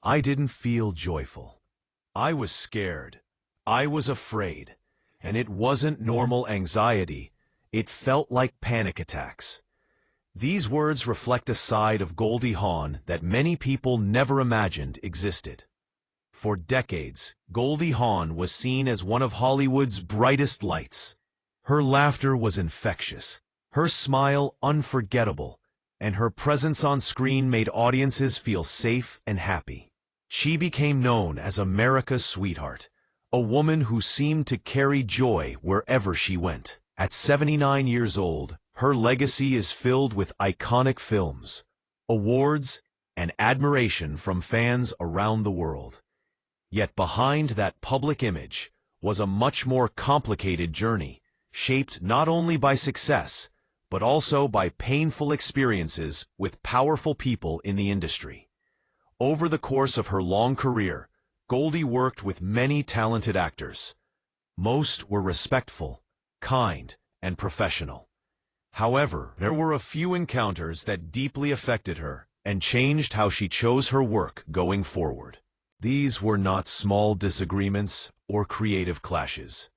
I didn't feel joyful. I was scared. I was afraid. And it wasn't normal anxiety. It felt like panic attacks. These words reflect a side of Goldie Hawn that many people never imagined existed. For decades, Goldie Hawn was seen as one of Hollywood's brightest lights. Her laughter was infectious, her smile unforgettable, and her presence on screen made audiences feel safe and happy. She became known as America's sweetheart, a woman who seemed to carry joy wherever she went. At 79 years old, her legacy is filled with iconic films, awards, and admiration from fans around the world. Yet behind that public image was a much more complicated journey, shaped not only by success, but also by painful experiences with powerful people in the industry. Over the course of her long career, Goldie worked with many talented actors. Most were respectful, kind, and professional. However, there were a few encounters that deeply affected her and changed how she chose her work going forward. These were not small disagreements or creative clashes.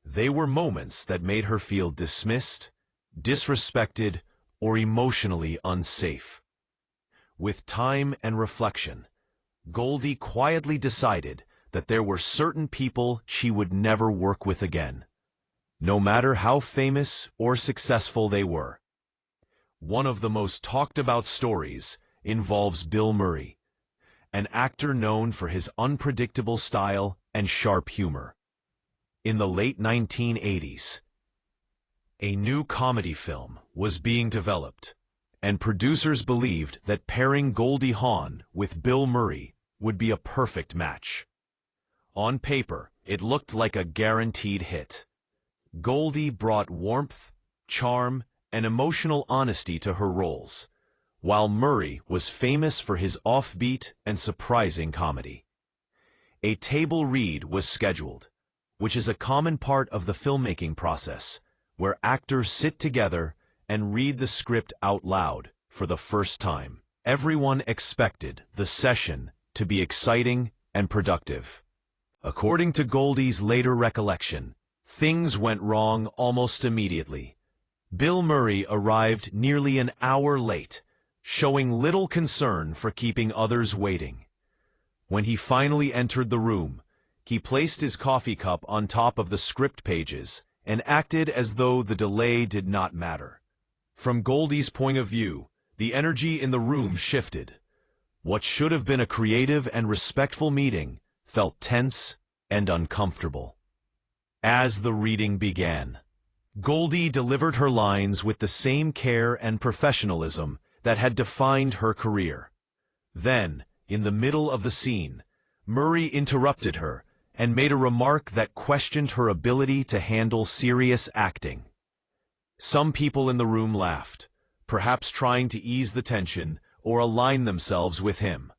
They were moments that made her feel dismissed, disrespected, or emotionally unsafe. With time and reflection, Goldie quietly decided that there were certain people she would never work with again, no matter how famous or successful they were. One of the most talked about stories involves Bill Murray, an actor known for his unpredictable style and sharp humor. In the late 1980s, a new comedy film was being developed, and producers believed that pairing Goldie Hawn with Bill Murray would be a perfect match. On paper, it looked like a guaranteed hit. Goldie brought warmth, charm, and emotional honesty to her roles, while Murray was famous for his offbeat and surprising comedy. A table read was scheduled, which is a common part of the filmmaking process, where actors sit together and read the script out loud for the first time. Everyone expected the session to be exciting and productive. According to Goldie's later recollection, things went wrong almost immediately. Bill Murray arrived nearly an hour late, showing little concern for keeping others waiting. When he finally entered the room, he placed his coffee cup on top of the script pages and acted as though the delay did not matter. From Goldie's point of view, the energy in the room shifted. What should have been a creative and respectful meeting felt tense and uncomfortable. As the reading began, Goldie delivered her lines with the same care and professionalism that had defined her career. Then, in the middle of the scene, Murray interrupted her and made a remark that questioned her ability to handle serious acting. Some people in the room laughed, perhaps trying to ease the tension or align themselves with him.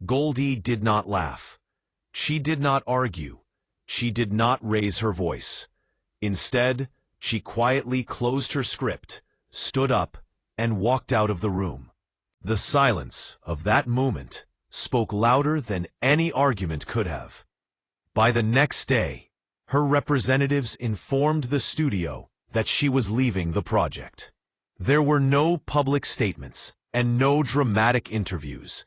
Goldie did not laugh. She did not argue. She did not raise her voice. Instead, she quietly closed her script, stood up, and walked out of the room. The silence of that moment spoke louder than any argument could have. By the next day, her representatives informed the studio that she was leaving the project. There were no public statements and no dramatic interviews.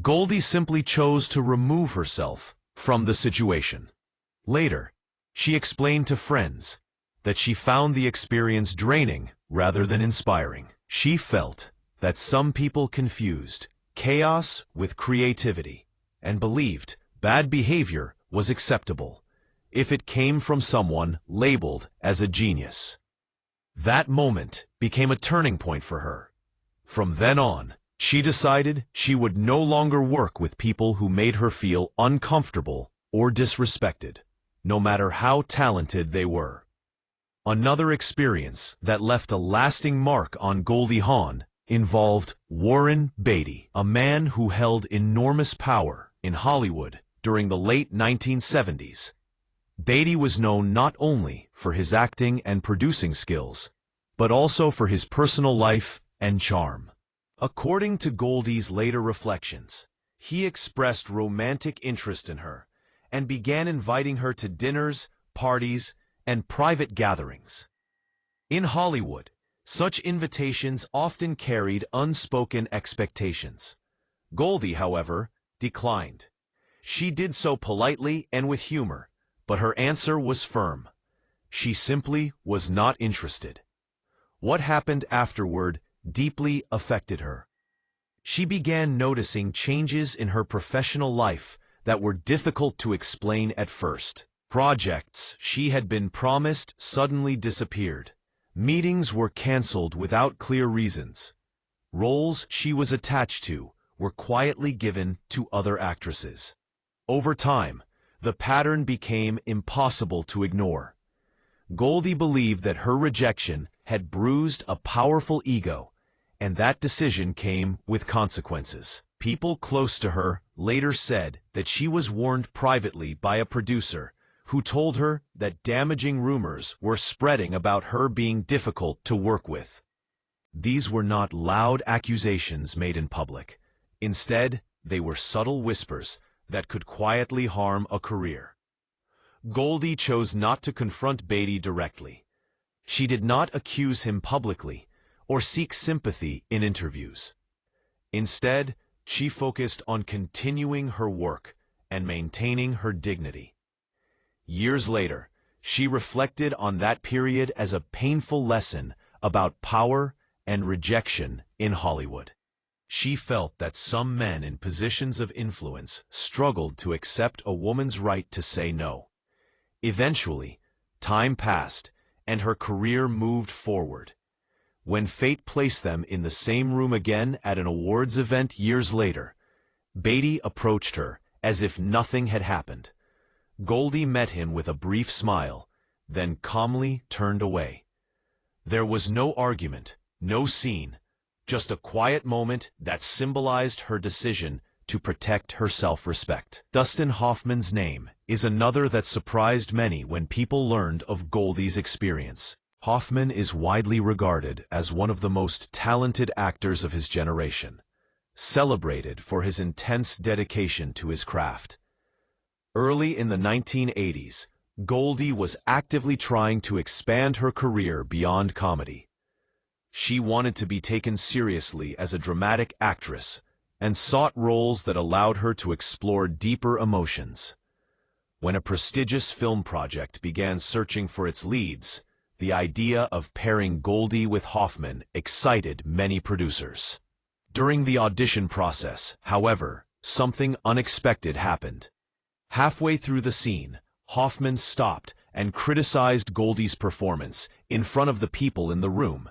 Goldie simply chose to remove herself from the situation. Later, she explained to friends that she found the experience draining rather than inspiring. She felt that some people confused chaos with creativity and believed bad behavior was acceptable if it came from someone labeled as a genius. That moment became a turning point for her. From then on, she decided she would no longer work with people who made her feel uncomfortable or disrespected, no matter how talented they were. Another experience that left a lasting mark on Goldie Hawn involved Warren Beatty, a man who held enormous power in Hollywood during the late 1970s. Beatty was known not only for his acting and producing skills, but also for his personal life and charm. According to Goldie's later reflections, He expressed romantic interest in her and began inviting her to dinners, parties, and private gatherings. In Hollywood, such invitations often carried unspoken expectations. Goldie, however, declined. She did so politely and with humor, but her answer was firm. She simply was not interested. What happened afterward deeply affected her. She began noticing changes in her professional life that were difficult to explain at first. Projects she had been promised suddenly disappeared. Meetings were canceled without clear reasons. Roles she was attached to were quietly given to other actresses. Over time, the pattern became impossible to ignore. Goldie believed that her rejection had bruised a powerful ego, and that decision came with consequences. People close to her later said that she was warned privately by a producer who told her that damaging rumors were spreading about her being difficult to work with. These were not loud accusations made in public. Instead, they were subtle whispers that could quietly harm a career. Goldie chose not to confront Beatty directly. She did not accuse him publicly or seek sympathy in interviews. Instead, she focused on continuing her work and maintaining her dignity. Years later, she reflected on that period as a painful lesson about power and rejection in Hollywood. She felt that some men in positions of influence struggled to accept a woman's right to say no. Eventually, time passed and her career moved forward. When fate placed them in the same room again at an awards event years later, Beatty approached her as if nothing had happened. Goldie met him with a brief smile, then calmly turned away. There was no argument, no scene, just a quiet moment that symbolized her decision to protect her self-respect. Dustin Hoffman's name is another that surprised many when people learned of Goldie's experience. Hoffman is widely regarded as one of the most talented actors of his generation, celebrated for his intense dedication to his craft. Early in the 1980s, Goldie was actively trying to expand her career beyond comedy. She wanted to be taken seriously as a dramatic actress and sought roles that allowed her to explore deeper emotions. When a prestigious film project began searching for its leads, the idea of pairing Goldie with Hoffman excited many producers. During the audition process, however, something unexpected happened. Halfway through the scene, Hoffman stopped and criticized Goldie's performance in front of the people in the room,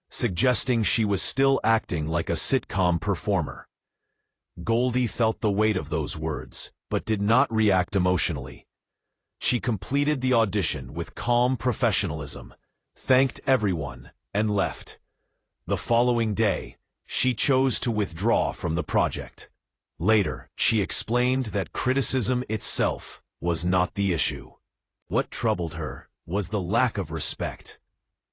suggesting she was still acting like a sitcom performer. Goldie felt the weight of those words, but did not react emotionally. She completed the audition with calm professionalism, thanked everyone, and left. The following day, she chose to withdraw from the project. Later, she explained that criticism itself was not the issue. What troubled her was the lack of respect.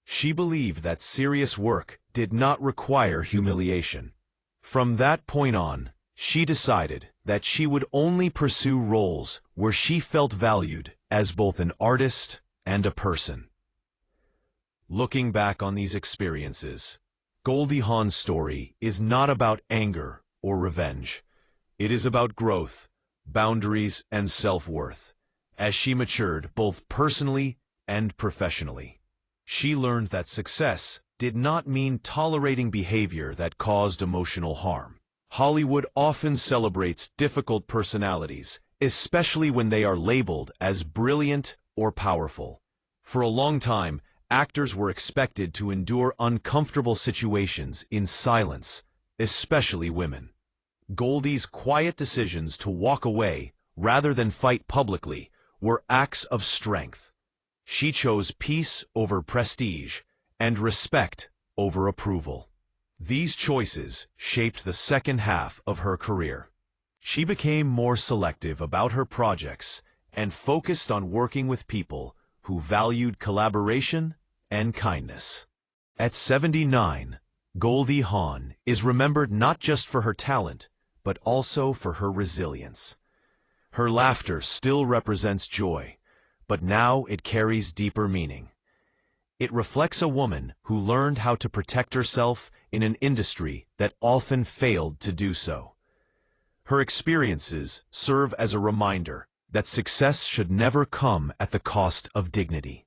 She believed that serious work did not require humiliation. From that point on, she decided that she would only pursue roles where she felt valued as both an artist and a person. Looking back on these experiences, Goldie Hawn's story is not about anger or revenge. It is about growth, boundaries, and self-worth, as she matured both personally and professionally. She learned that success did not mean tolerating behavior that caused emotional harm. Hollywood often celebrates difficult personalities, especially when they are labeled as brilliant or powerful. For a long time, actors were expected to endure uncomfortable situations in silence, especially women. Goldie's quiet decisions to walk away rather than fight publicly were acts of strength. She chose peace over prestige and respect over approval. These choices shaped the second half of her career. She became more selective about her projects and focused on working with people who valued collaboration and kindness. At 79, Goldie Hawn is remembered not just for her talent, but also for her resilience. Her laughter still represents joy, but now it carries deeper meaning. It reflects a woman who learned how to protect herself in an industry that often failed to do so. Her experiences serve as a reminder that success should never come at the cost of dignity.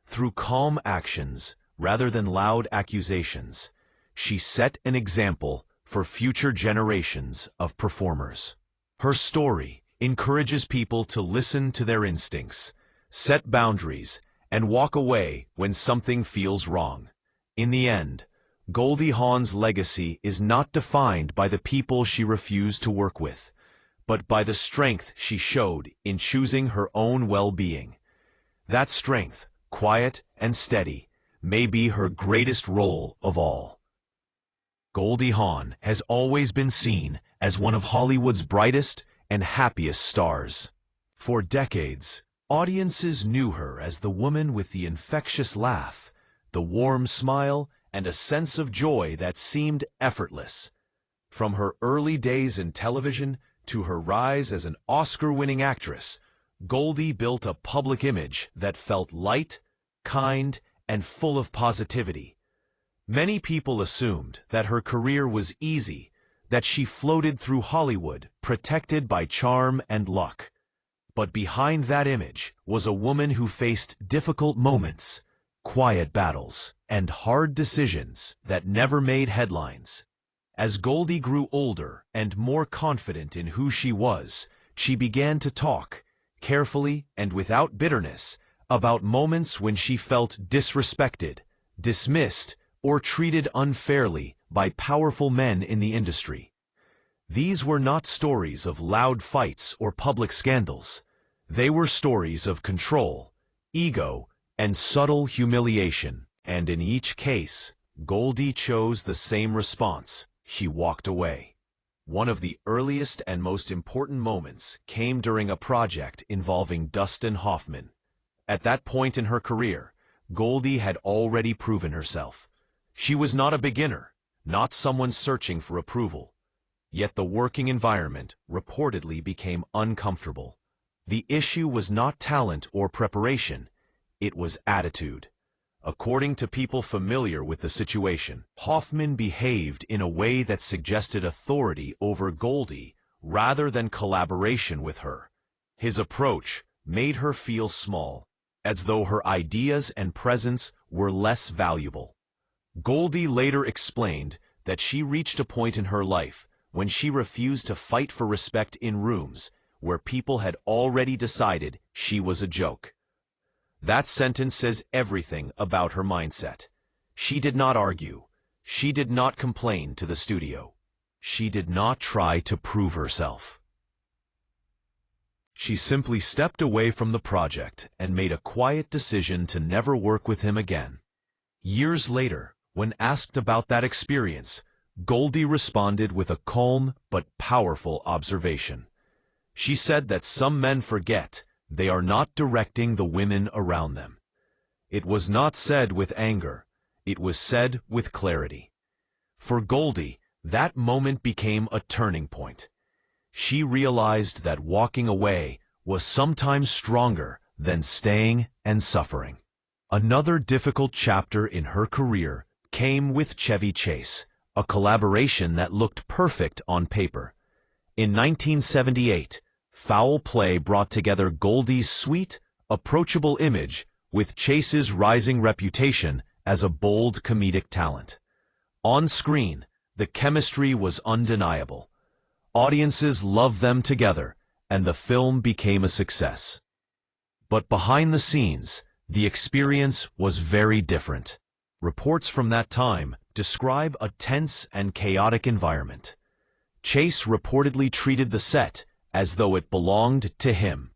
Through calm actions, rather than loud accusations, she set an example for future generations of performers. Her story encourages people to listen to their instincts, set boundaries, and walk away when something feels wrong. In the end, Goldie Hawn's legacy is not defined by the people she refused to work with, but by the strength she showed in choosing her own well-being. That strength, quiet and steady, may be her greatest role of all. Goldie Hawn has always been seen as one of Hollywood's brightest and happiest stars. For decades, audiences knew her as the woman with the infectious laugh, the warm smile, and a sense of joy that seemed effortless. From her early days in television to her rise as an Oscar-winning actress, Goldie built a public image that felt light, kind, and full of positivity. Many people assumed that her career was easy, that she floated through Hollywood protected by charm and luck. But behind that image was a woman who faced difficult moments, quiet battles, and hard decisions that never made headlines. As Goldie grew older and more confident in who she was, she began to talk, carefully and without bitterness, about moments when she felt disrespected, dismissed, or treated unfairly by powerful men in the industry. These were not stories of loud fights or public scandals. They were stories of control, ego, and subtle humiliation, and in each case, Goldie chose the same response. She walked away. One of the earliest and most important moments came during a project involving Dustin Hoffman. At that point in her career, Goldie had already proven herself. She was not a beginner, not someone searching for approval. Yet the working environment reportedly became uncomfortable. The issue was not talent or preparation, it was attitude. According to people familiar with the situation, Hoffman behaved in a way that suggested authority over Goldie rather than collaboration with her. His approach made her feel small, as though her ideas and presence were less valuable. Goldie later explained that she reached a point in her life when she refused to fight for respect in rooms where people had already decided she was a joke. That sentence says everything about her mindset. She did not argue. She did not complain to the studio. She did not try to prove herself. She simply stepped away from the project and made a quiet decision to never work with him again. Years later, when asked about that experience, Goldie responded with a calm but powerful observation. She said that some men forget they are not directing the women around them. It was not said with anger, it was said with clarity. For Goldie, that moment became a turning point. She realized that walking away was sometimes stronger than staying and suffering. Another difficult chapter in her career came with Chevy Chase, a collaboration that looked perfect on paper. In 1978, Foul Play brought together Goldie's sweet, approachable image with Chase's rising reputation as a bold comedic talent. On screen, the chemistry was undeniable. Audiences loved them together, and the film became a success. But behind the scenes, the experience was very different. Reports from that time describe a tense and chaotic environment. Chase reportedly treated the set as though it belonged to him.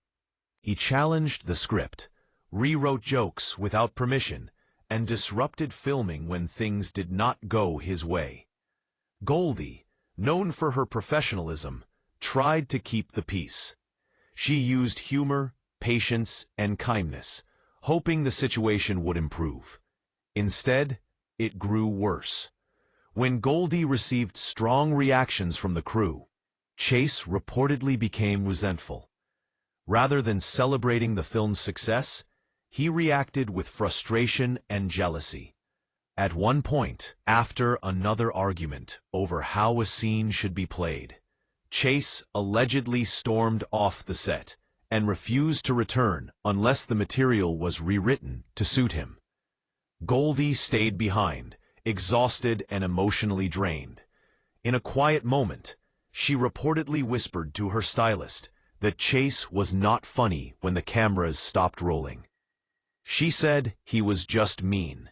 He challenged the script, rewrote jokes without permission, and disrupted filming when things did not go his way. Goldie, known for her professionalism, tried to keep the peace. She used humor, patience, and kindness, hoping the situation would improve. Instead, it grew worse. When Goldie received strong reactions from the crew, Chase reportedly became resentful. Rather than celebrating the film's success, he reacted with frustration and jealousy. At one point, after another argument over how a scene should be played, Chase allegedly stormed off the set and refused to return unless the material was rewritten to suit him. Goldie stayed behind, exhausted and emotionally drained. In a quiet moment, she reportedly whispered to her stylist that Chase was not funny when the cameras stopped rolling. She said he was just mean.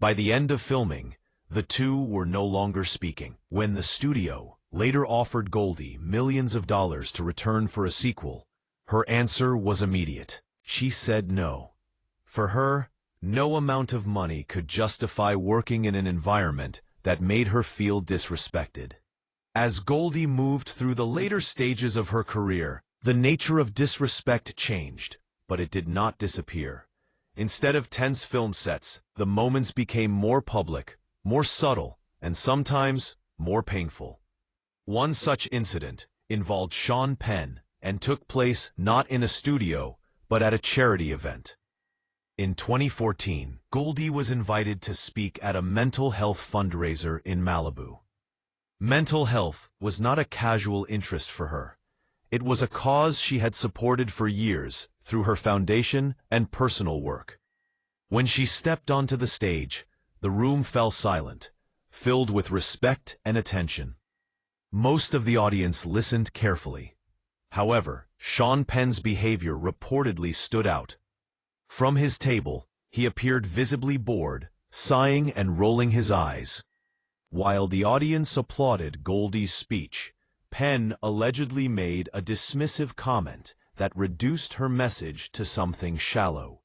By the end of filming, the two were no longer speaking. When the studio later offered Goldie millions of dollars to return for a sequel, her answer was immediate. She said no. For her, no amount of money could justify working in an environment that made her feel disrespected. As Goldie moved through the later stages of her career, the nature of disrespect changed, but it did not disappear. Instead of tense film sets, the moments became more public, more subtle, and sometimes more painful. One such incident involved Sean Penn and took place not in a studio, but at a charity event. In 2014, Goldie was invited to speak at a mental health fundraiser in Malibu. Mental health was not a casual interest for her. It was a cause she had supported for years through her foundation and personal work. When she stepped onto the stage, the room fell silent, filled with respect and attention. Most of the audience listened carefully. However, Sean Penn's behavior reportedly stood out. From his table, he appeared visibly bored, sighing and rolling his eyes. While the audience applauded Goldie's speech, Penn allegedly made a dismissive comment that reduced her message to something shallow.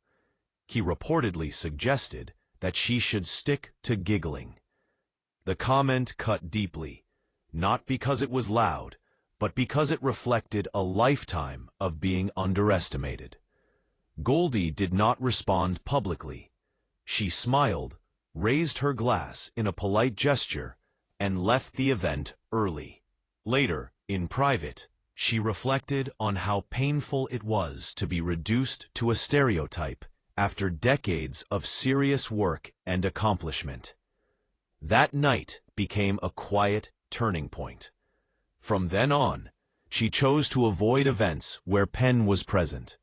He reportedly suggested that she should stick to giggling. The comment cut deeply, not because it was loud, but because it reflected a lifetime of being underestimated. Goldie did not respond publicly. She smiled, raised her glass in a polite gesture, and left the event early. Later, in private, she reflected on how painful it was to be reduced to a stereotype after decades of serious work and accomplishment. That night became a quiet turning point. From then on, she chose to avoid events where Penn was present.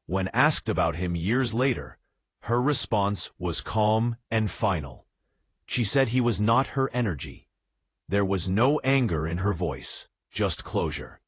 When asked about him years later, her response was calm and final. She said he was not her energy. There was no anger in her voice, just closure.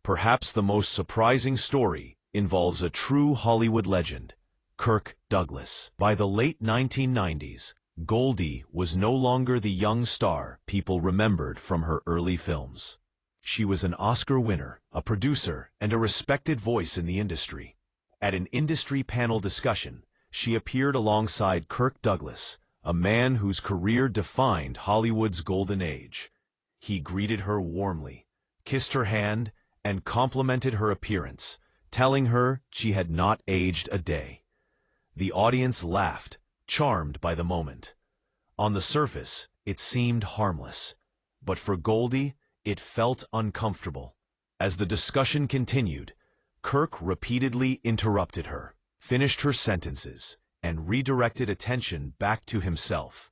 Perhaps the most surprising story involves a true Hollywood legend, Kirk Douglas. By the late 1990s, Goldie was no longer the young star people remembered from her early films. She was an Oscar winner, a producer, and a respected voice in the industry. At an industry panel discussion, she appeared alongside Kirk Douglas, a man whose career defined Hollywood's golden age. He greeted her warmly, kissed her hand, and complimented her appearance, telling her she had not aged a day. The audience laughed, charmed by the moment. On the surface, it seemed harmless, but for Goldie, it felt uncomfortable. As the discussion continued, Kirk repeatedly interrupted her, finished her sentences, and redirected attention back to himself.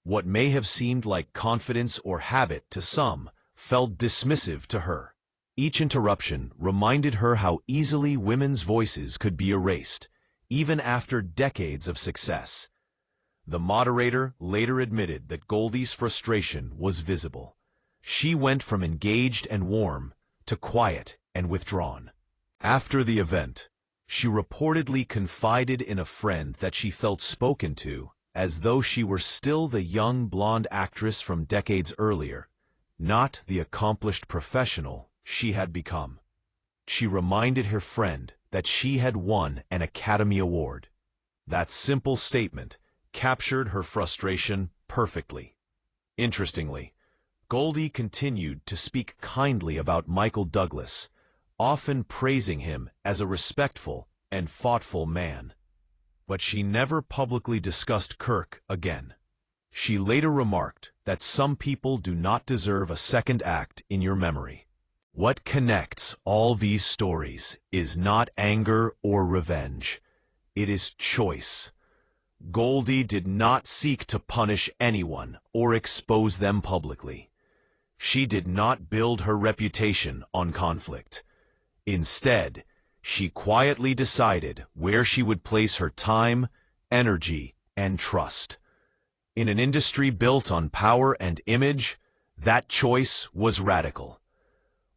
What may have seemed like confidence or habit to some felt dismissive to her. Each interruption reminded her how easily women's voices could be erased, even after decades of success. The moderator later admitted that Goldie's frustration was visible. She went from engaged and warm to quiet and withdrawn. After the event, she reportedly confided in a friend that she felt spoken to as though she were still the young blonde actress from decades earlier, not the accomplished professional she had become. She reminded her friend that she had won an Academy Award. That simple statement captured her frustration perfectly. Interestingly, Goldie continued to speak kindly about Michael Douglas, often praising him as a respectful and thoughtful man. But she never publicly discussed Kirk again. She later remarked that some people do not deserve a second act in your memory. What connects all these stories is not anger or revenge. It is choice. Goldie did not seek to punish anyone or expose them publicly. She did not build her reputation on conflict. Instead, she quietly decided where she would place her time, energy, and trust. In an industry built on power and image, that choice was radical.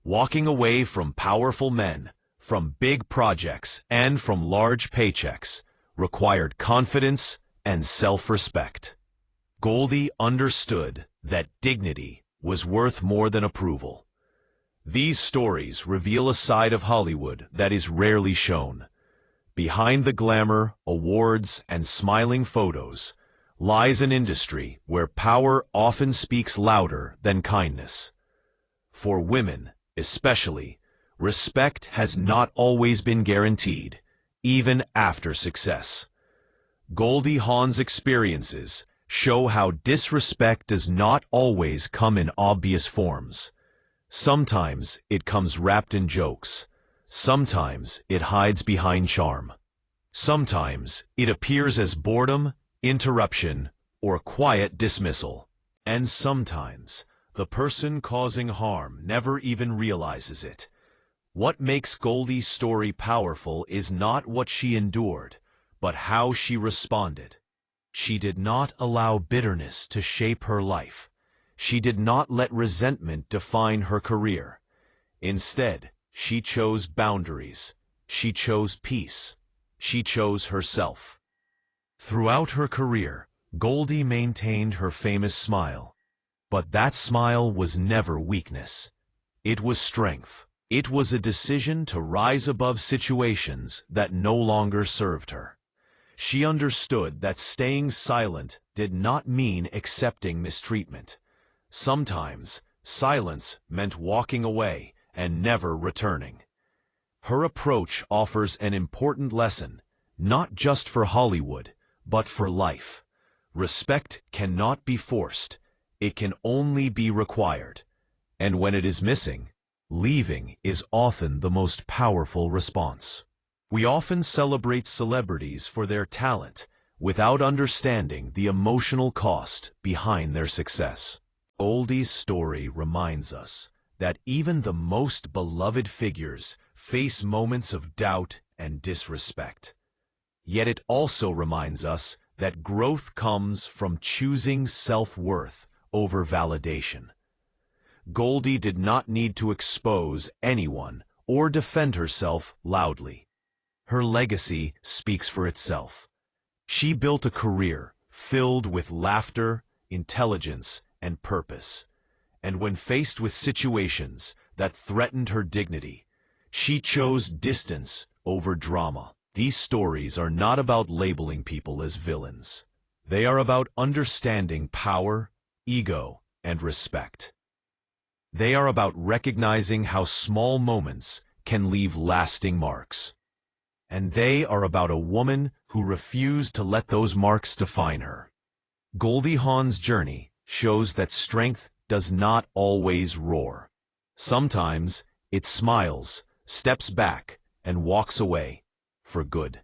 Walking away from powerful men, from big projects, and from large paychecks required confidence and self-respect. Goldie understood that dignity was worth more than approval. These stories reveal a side of Hollywood that is rarely shown. Behind the glamour, awards, and smiling photos lies an industry where power often speaks louder than kindness. For women, especially, respect has not always been guaranteed, even after success. Goldie Hawn's experiences show how disrespect does not always come in obvious forms. Sometimes it comes wrapped in jokes. Sometimes it hides behind charm. Sometimes it appears as boredom, interruption, or quiet dismissal. And sometimes the person causing harm never even realizes it. What makes Goldie's story powerful is not what she endured, but how she responded. She did not allow bitterness to shape her life. She did not let resentment define her career. Instead, she chose boundaries. She chose peace. She chose herself. Throughout her career, Goldie maintained her famous smile. But that smile was never weakness. It was strength. It was a decision to rise above situations that no longer served her. She understood that staying silent did not mean accepting mistreatment. Sometimes, silence meant walking away and never returning. Her approach offers an important lesson, not just for Hollywood, but for life. Respect cannot be forced. It can only be required. And when it is missing, leaving is often the most powerful response. We often celebrate celebrities for their talent without understanding the emotional cost behind their success. Goldie's story reminds us that even the most beloved figures face moments of doubt and disrespect. Yet it also reminds us that growth comes from choosing self-worth over validation. Goldie did not need to expose anyone or defend herself loudly. Her legacy speaks for itself. She built a career filled with laughter, intelligence, and purpose. And when faced with situations that threatened her dignity, she chose distance over drama. These stories are not about labeling people as villains. They are about understanding power, ego, and respect. They are about recognizing how small moments can leave lasting marks. And they are about a woman who refused to let those marks define her. Goldie Hawn's journey shows that strength does not always roar. Sometimes it smiles, steps back, and walks away for good.